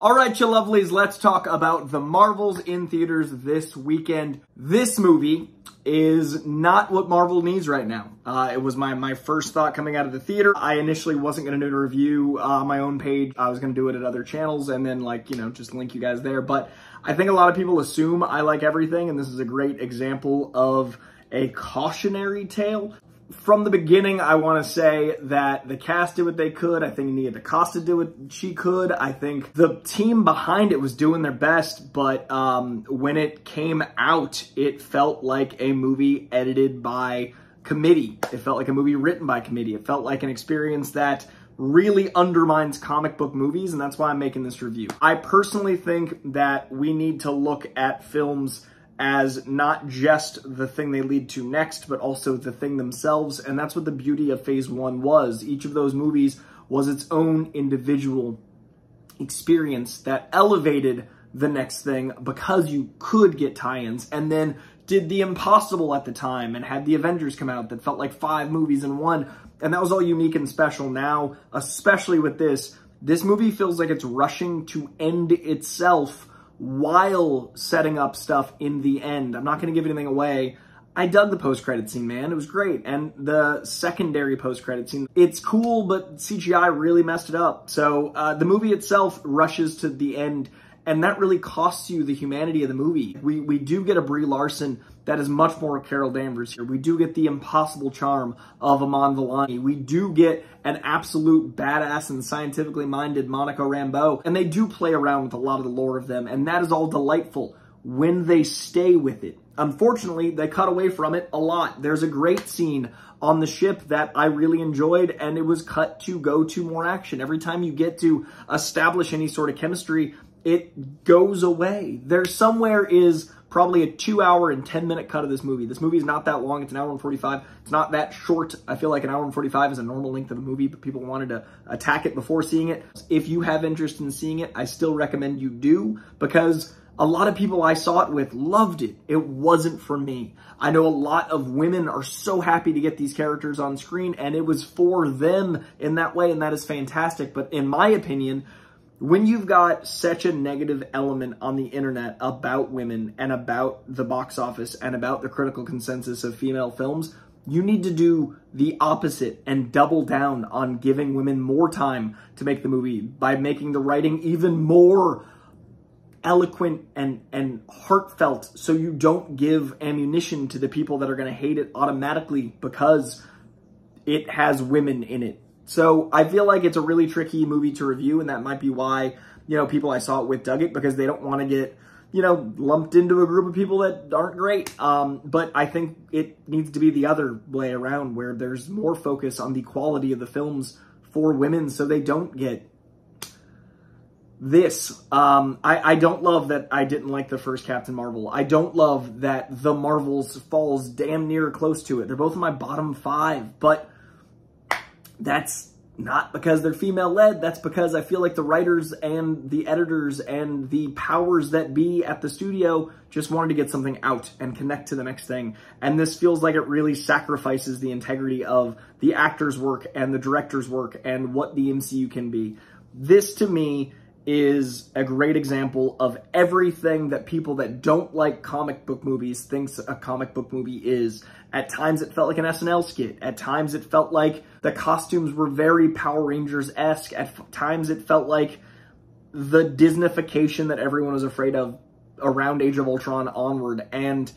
All right, you lovelies, let's talk about the Marvels in theaters this weekend. This movie is not what Marvel needs right now. It was my first thought coming out of the theater. I initially wasn't going to do a review on my own page. I was going to do it at other channels and then just link you guys there. But I think a lot of people assume I like everything, and this is a great example of a cautionary tale. From the beginning, I want to say that the cast did what they could. I think Nia DaCosta did what she could. I think the team behind it was doing their best, but when it came out, it felt like a movie edited by committee. It felt like a movie written by committee. It felt like an experience that really undermines comic book movies, and that's why I'm making this review. I personally think that we need to look at films as not just the thing they lead to next, but also the thing themselves. And that's what the beauty of Phase 1 was. Each of those movies was its own individual experience that elevated the next thing because you could get tie-ins, and then did the impossible at the time and had the Avengers come out that felt like 5 movies in one. And that was all unique and special. Now, especially with this movie feels like it's rushing to end itself while setting up stuff in the end. I'm not going to give anything away. I dug the post-credit scene, man. It was great. And the secondary post-credit scene, it's cool, but CGI really messed it up. So the movie itself rushes to the end, and that really costs you the humanity of the movie. We do get a Brie Larson that is much more Carol Danvers here. We do get the impossible charm of Iman Vellani. We do get an absolute badass and scientifically minded Monica Rambeau. And they do play around with a lot of the lore of them, and that is all delightful when they stay with it. Unfortunately, they cut away from it a lot. There's a great scene on the ship that I really enjoyed, and it was cut to go to more action. Every time you get to establish any sort of chemistry, it goes away. There somewhere is probably a 2-hour and 10-minute cut of this movie. This movie is not that long. It's an hour and 45. It's not that short. I feel like an hour and 45 is a normal length of a movie, but people wanted to attack it before seeing it. If you have interest in seeing it, I still recommend you do, because a lot of people I saw it with loved it. It wasn't for me. I know a lot of women are so happy to get these characters on screen, and it was for them in that way, and that is fantastic. But in my opinion, when you've got such a negative element on the internet about women and about the box office and about the critical consensus of female films, you need to do the opposite and double down on giving women more time to make the movie by making the writing even more eloquent and heartfelt, so you don't give ammunition to the people that are going to hate it automatically because it has women in it. So I feel like it's a really tricky movie to review, and that might be why, people I saw it with dug it, because they don't want to get, lumped into a group of people that aren't great. But I think it needs to be the other way around, where there's more focus on the quality of the films for women so they don't get this. I don't love that I didn't like the first Captain Marvel. I don't love that The Marvels falls damn near close to it. They're both in my bottom 5, but that's not because they're female-led. That's because I feel like the writers and the editors and the powers that be at the studio just wanted to get something out and connect to the next thing. And this feels like it really sacrifices the integrity of the actor's work and the director's work and what the MCU can be. This, to me, is a great example of everything that people that don't like comic book movies thinks a comic book movie is. At times it felt like an SNL skit. At times it felt like the costumes were very Power Rangers-esque. At times it felt like the Disneyfication that everyone was afraid of around Age of Ultron onward. And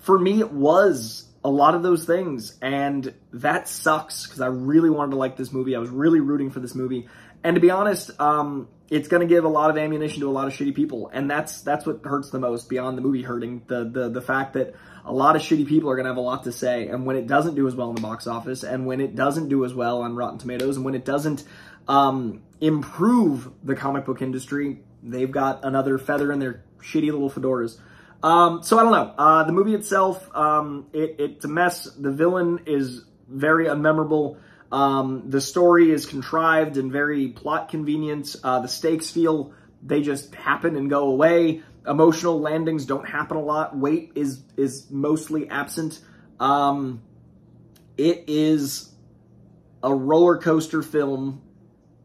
for me, it was a lot of those things. And that sucks, because I really wanted to like this movie. I was really rooting for this movie. And to be honest, it's going to give a lot of ammunition to a lot of shitty people. And that's what hurts the most, beyond the movie hurting. The fact that a lot of shitty people are going to have a lot to say. And when it doesn't do as well in the box office, and when it doesn't do as well on Rotten Tomatoes, and when it doesn't improve the comic book industry, they've got another feather in their shitty little fedoras. So I don't know. The movie itself, it's a mess. The villain is very unmemorable. The story is contrived and very plot convenient. The stakes they just happen and go away. Emotional landings don't happen a lot. Weight is mostly absent. It is a roller coaster film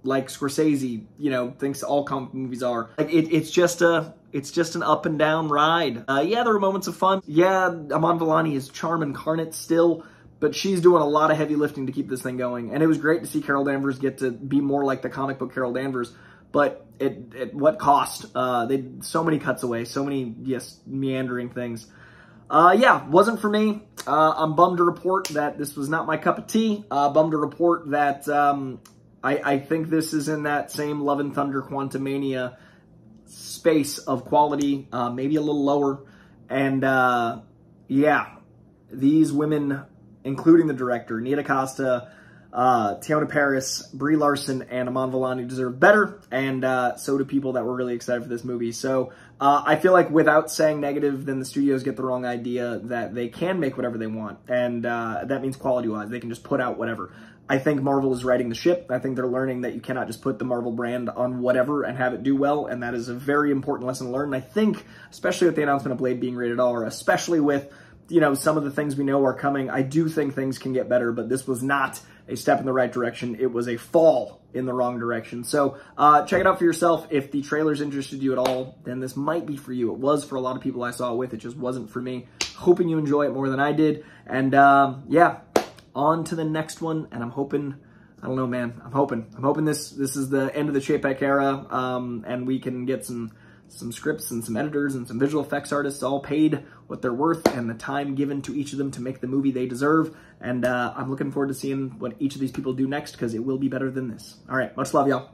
like Scorsese, you know, thinks all comic movies are. Like, it's just an up and down ride. Yeah, there were moments of fun. Yeah, Aman Vellani is charm incarnate still, but she's doing a lot of heavy lifting to keep this thing going. And it was great to see Carol Danvers get to be more like the comic book Carol Danvers, but at what cost? So many cuts away, so many, yes, meandering things. Yeah, wasn't for me. I'm bummed to report that this was not my cup of tea. Bummed to report that I think this is in that same Love and Thunder Quantumania space of quality, maybe a little lower. And yeah, these women, including the director, Nia DaCosta, Teyonah Parris, Brie Larson, and Aman Vellani deserve better, and so do people that were really excited for this movie. So I feel like without saying negative, then the studios get the wrong idea that they can make whatever they want, and that means quality-wise. They can just put out whatever. I think Marvel is righting the ship. I think they're learning that you cannot just put the Marvel brand on whatever and have it do well, and that is a very important lesson to learn. And I think, especially with the announcement of Blade being rated R, especially with, you know, some of the things we know are coming, I do think things can get better, but this was not a step in the right direction. It was a fall in the wrong direction. So check it out for yourself. If the trailer's interested you at all, then this might be for you. It was for a lot of people I saw it with. It just wasn't for me. Hoping you enjoy it more than I did. And yeah, on to the next one. And I'm hoping, I don't know, man. I'm hoping this is the end of the Chapek era, and we can get some scripts and some editors and some visual effects artists all paid what they're worth and the time given to each of them to make the movie they deserve. And I'm looking forward to seeing what each of these people do next, because it will be better than this. All right, much love, y'all.